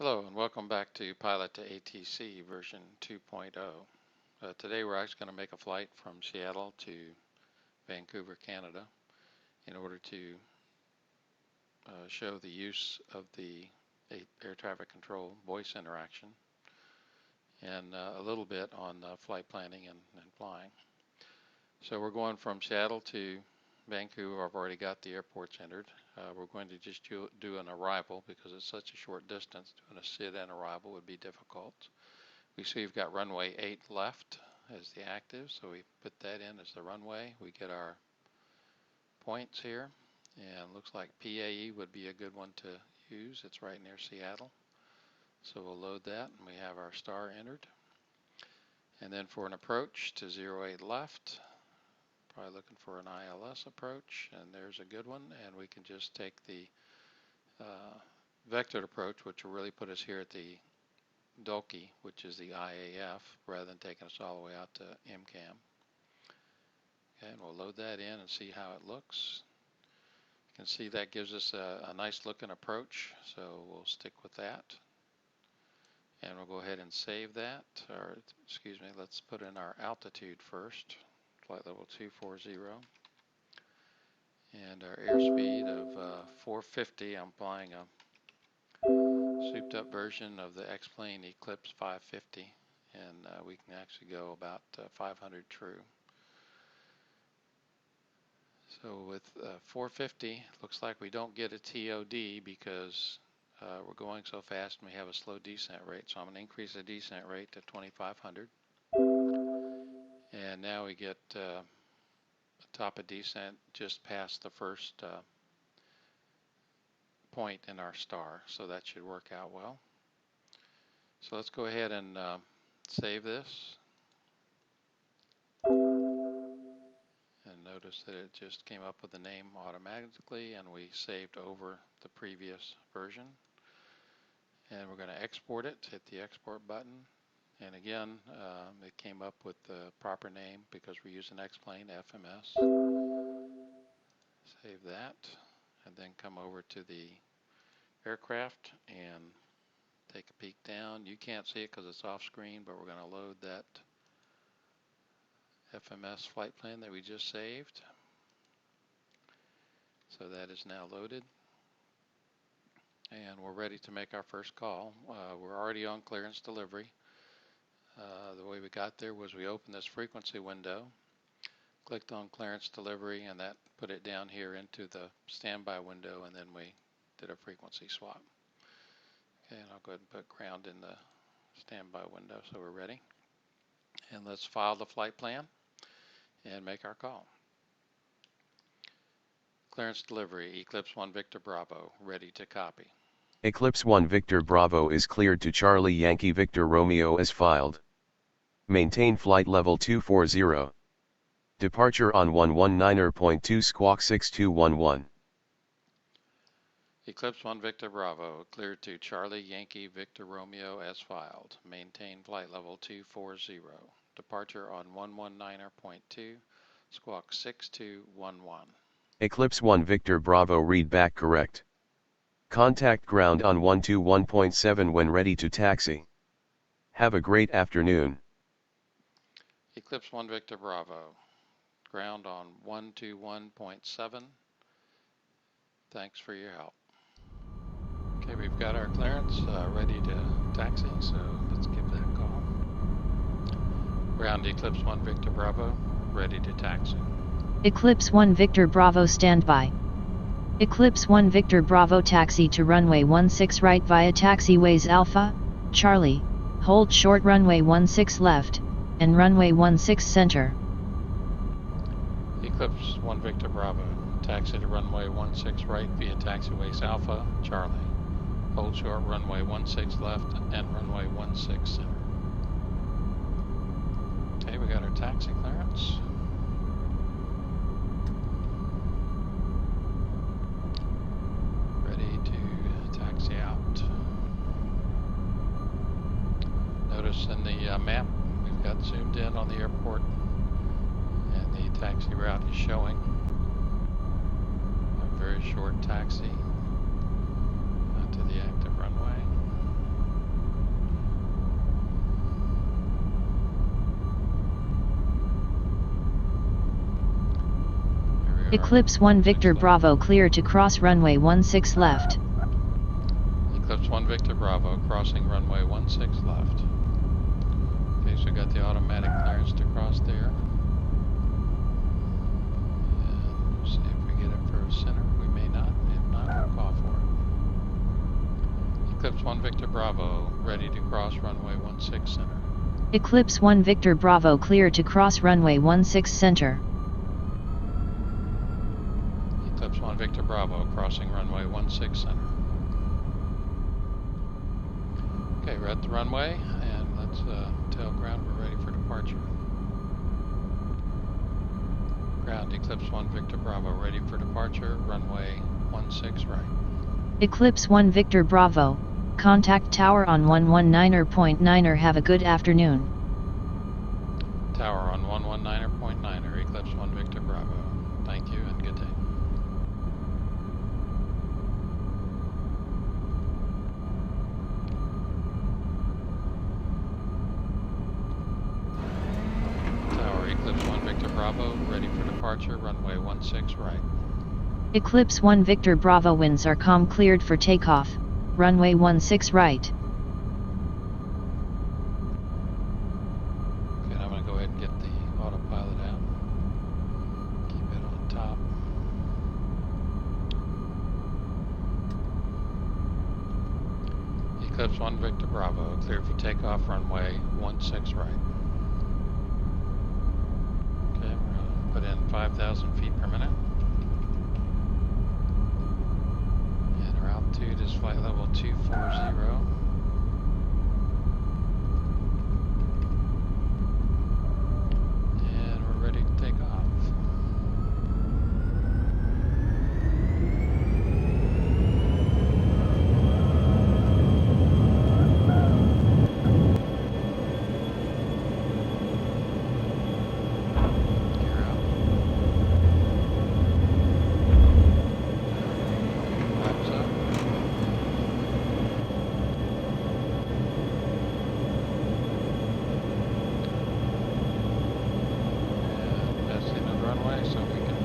Hello and welcome back to Pilot2ATC version 2.0. Today we're actually going to make a flight from Seattle to Vancouver, Canada in order to show the use of the air traffic control voice interaction and a little bit on flight planning and flying. So we're going from Seattle to Vancouver. I've already got the airports entered. We're going to just do an arrival because it's such a short distance. Doing a sit-in arrival would be difficult. We see we've got runway 8 left as the active, so we put that in as the runway. We get our points here, and looks like PAE would be a good one to use. It's right near Seattle. So we'll load that, and we have our star entered. And then for an approach to 08 left, probably looking for an ILS approach, and there's a good one, and we can just take the vectored approach, which will really put us here at the Dulce, which is the IAF, rather than taking us all the way out to MCAM. Okay, and we'll load that in and see how it looks. You can see that gives us a nice looking approach, so we'll stick with that. And we'll go ahead and save that, or excuse me, let's put in our altitude first. Flight level 240, and our airspeed of 450. I'm flying a souped up version of the X-Plane Eclipse 550, and we can actually go about 500 true. So with 450, looks like we don't get a TOD because we're going so fast and we have a slow descent rate. So I'm going to increase the descent rate to 2500. And now we get a top of descent just past the first point in our star, so that should work out well. So let's go ahead and save this. And notice that it just came up with the name automatically, and we saved over the previous version. And we're going to export it, hit the export button. And again, it came up with the proper name because we're using X-Plane FMS. Save that, and then come over to the aircraft and take a peek down. You can't see it because it's off screen, but we're going to load that FMS flight plan that we just saved. So that is now loaded. And we're ready to make our first call. We're already on clearance delivery. The way we got there was we opened this frequency window, clicked on clearance delivery, and that put it down here into the standby window, and then we did a frequency swap. Okay, and I'll go ahead and put ground in the standby window so we're ready. And let's file the flight plan and make our call. Clearance delivery, Eclipse 1 Victor Bravo, ready to copy. Eclipse 1 Victor Bravo is cleared to Charlie Yankee Victor Romeo as filed. Maintain flight level 240. Departure on 119.2 squawk 6211. Eclipse 1 Victor Bravo, cleared to Charlie Yankee Victor Romeo as filed. Maintain flight level 240. Departure on 119.2 squawk 6211. Eclipse 1 Victor Bravo read back correct. Contact ground on 121.7 when ready to taxi. Have a great afternoon. Eclipse 1 Victor Bravo, ground on 121.7. Thanks for your help. Okay, we've got our clearance ready to taxi, so let's give that call. Ground Eclipse 1 Victor Bravo, ready to taxi. Eclipse 1 Victor Bravo standby. Eclipse 1 Victor Bravo taxi to runway 16 right via taxiways Alpha, Charlie, hold short runway 16 left, and runway 16 center. Eclipse 1 Victor Bravo, taxi to runway 16 right via taxiways Alpha, Charlie, hold short runway 16 left and runway 16 center. Okay, we got our taxi clearance. Taxi out. Notice in the map we've got zoomed in on the airport and the taxi route is showing a very short taxi to the active runway. Eclipse 1 Victor Bravo clear to cross runway 16 left. Eclipse 1 Victor Bravo, crossing runway 16 left. Okay, so we got the automatic clearance to cross there. And we'll see if we get it for center. We may not. If not, we'll call for it. Eclipse 1 Victor Bravo, ready to cross runway 16 center. Eclipse 1 Victor Bravo clear to cross runway 16 center. Eclipse 1 Victor Bravo, crossing runway 16 center. Okay, we're at the runway, and let's tell ground we're ready for departure. Ground, Eclipse 1 Victor Bravo, ready for departure, runway 16 right. Eclipse 1 Victor Bravo, contact tower on 119.9er. Have a good afternoon. Tower on 119.9er, Eclipse 1 Victor Bravo. Thank you and good day. Tower, Eclipse 1 Victor Bravo, ready for departure, runway 16 right. Eclipse 1 Victor Bravo winds are calm, cleared for takeoff, runway 16 right. Okay, I'm going to go ahead and get the autopilot out. Keep it on top. Eclipse 1 Victor Bravo, clear for takeoff, runway 16 right. Okay, we're going to put in 5,000 feet per minute. And our altitude is flight level 240. And we're ready to take off. So we can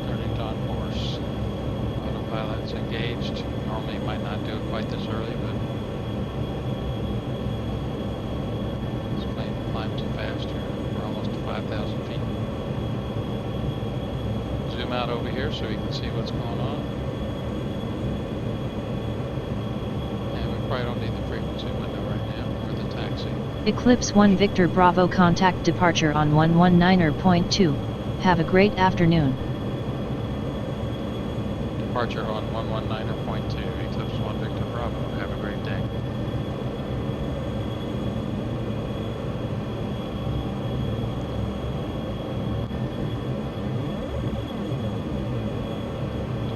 turning on course. Autopilot's engaged. Normally might not do it quite this early, but this plane climbs faster. We're almost to 5,000 feet. Zoom out over here so we can see what's going on. And we probably don't need the frequency window right now, or the taxi. Eclipse 1 Victor Bravo contact departure on 119.2. Have a great afternoon. Departure on 119.2. Eclipse 1 Victor Bravo. Have a great day.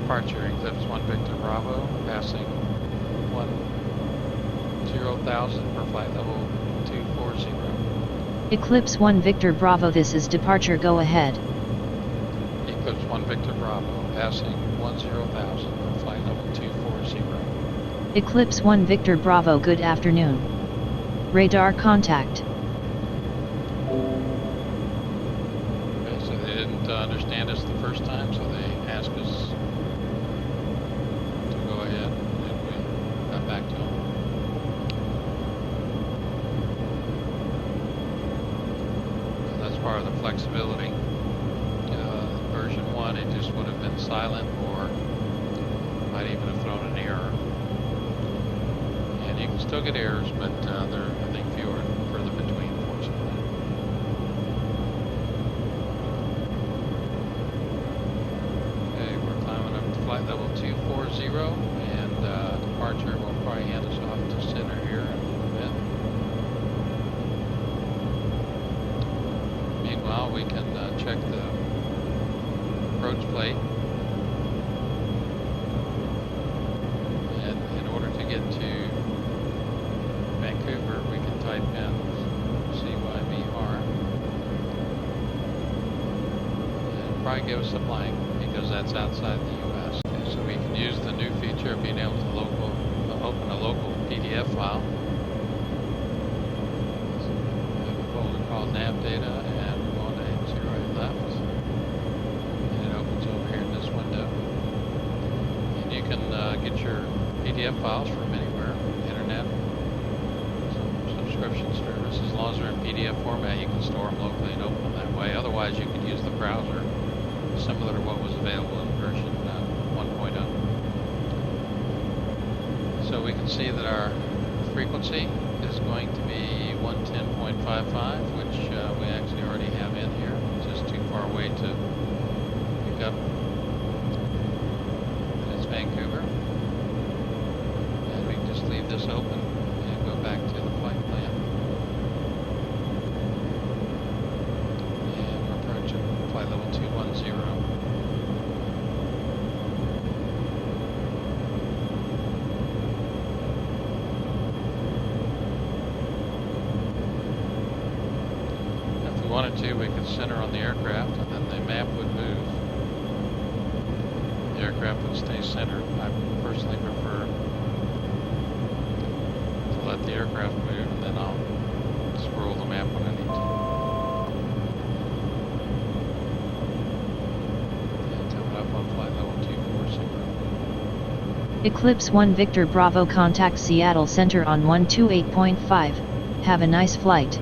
Departure Eclipse 1 Victor Bravo, passing 10,000 for flight level 240. Eclipse 1 Victor Bravo, this is departure, go ahead. Eclipse 1 Victor Bravo, passing 10,000 for flight level 240. Eclipse 1 Victor Bravo, good afternoon. Radar contact. Okay, so they didn't understand us the first time, so they asked us to go ahead, and we got back to them. Part of the flexibility. Version 1, it just would have been silent, or might even have thrown an error. And you can still get errors, but they're, I think, fewer and further between, fortunately. Okay, we're climbing up to flight level 240, and departure will probably hand us off to center here in a little bit. Meanwhile, we can check the approach plate, and in order to get to Vancouver, we can type in CYVR, and it'll probably give us a blank because that's outside the U.S. Okay, so we can use the new feature of being able to open a local PDF file. We have a folder called nav data, and we're going to 0 right left. can get your PDF files from anywhere, internet, subscription service. As long as they're in PDF format, you can store them locally and open them that way. Otherwise, you could use the browser, similar to what was available in version 1.0. So we can see that our frequency is going to be 110.55, which we actually already have in here. It's just too far away to pick up. It's Vancouver. And we can just leave this open and go back to the flight plan. And we're approaching flight level 210. Wanted to, we could center on the aircraft and then the map would move. The aircraft would stay centered. I personally prefer to let the aircraft move and then I'll scroll the map when I need to. And coming up on flight level 240. Eclipse 1 Victor Bravo, contact Seattle Center on 128.5. Have a nice flight.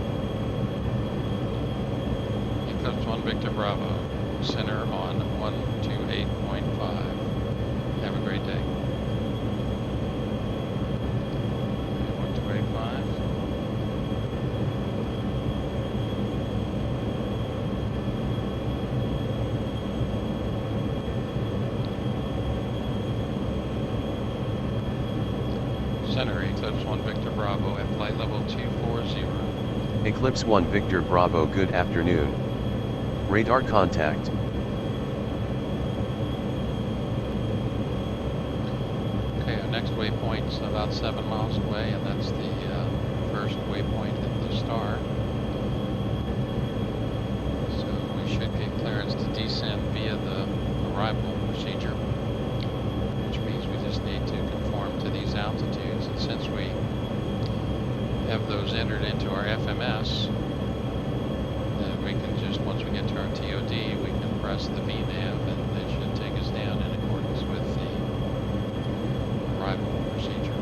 Victor Bravo, center on 128.5. Have a great day. 128.5. Center, Eclipse 1 Victor Bravo at flight level 240. Eclipse 1 Victor Bravo, good afternoon. Radar contact. Okay, our next waypoint is about 7 miles away, and that's the first waypoint at the star. So we should get clearance to descend via the arrival procedure, which means we just need to conform to these altitudes. And since we have those entered into our FMS, we can just, once we get to our TOD, we can press the VNav and it should take us down in accordance with the arrival procedure.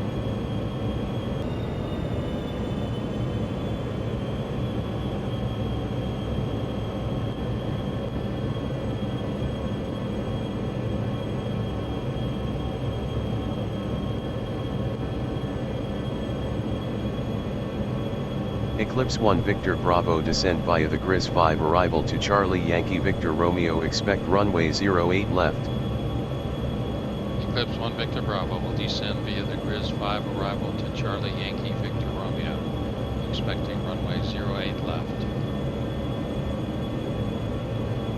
Eclipse 1 Victor Bravo, descend via the GRIS 5, arrival to Charlie Yankee Victor Romeo, expect runway 08 left. Eclipse 1 Victor Bravo will descend via the GRIS 5, arrival to Charlie Yankee Victor Romeo, expecting runway 08 left.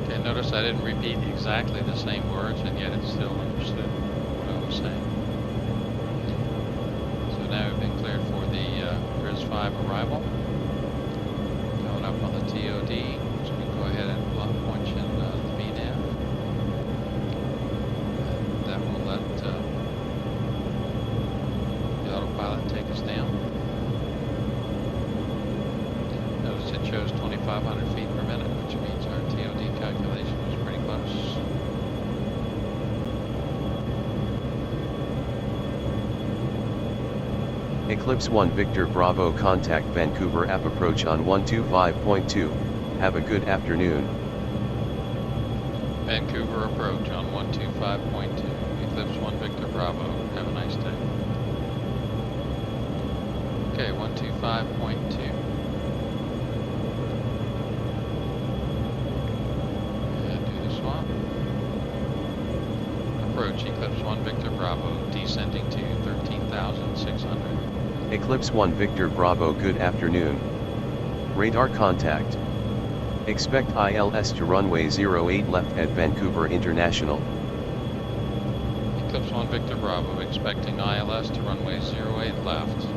Okay, notice I didn't repeat exactly the same words, and yet it still understood what I was saying. So now we've been cleared for the GRIS 5 arrival. Up on the TOD, so we can go ahead and punch in the VNav, and that will let the autopilot take us down. Notice it shows 2,500 feet per minute, which means our TOD calculation was pretty close. Eclipse 1 Victor Bravo, contact Vancouver app, approach on 125.2. Have a good afternoon. Vancouver approach on 125.2. Eclipse 1 Victor Bravo. Have a nice day. Okay, 125.2. And do the swap. Approach Eclipse 1 Victor Bravo, descending to 13,600. Eclipse 1 Victor Bravo, good afternoon. Radar contact. Expect ILS to runway 08 left at Vancouver International. Eclipse 1 Victor Bravo, expecting ILS to runway 08 left.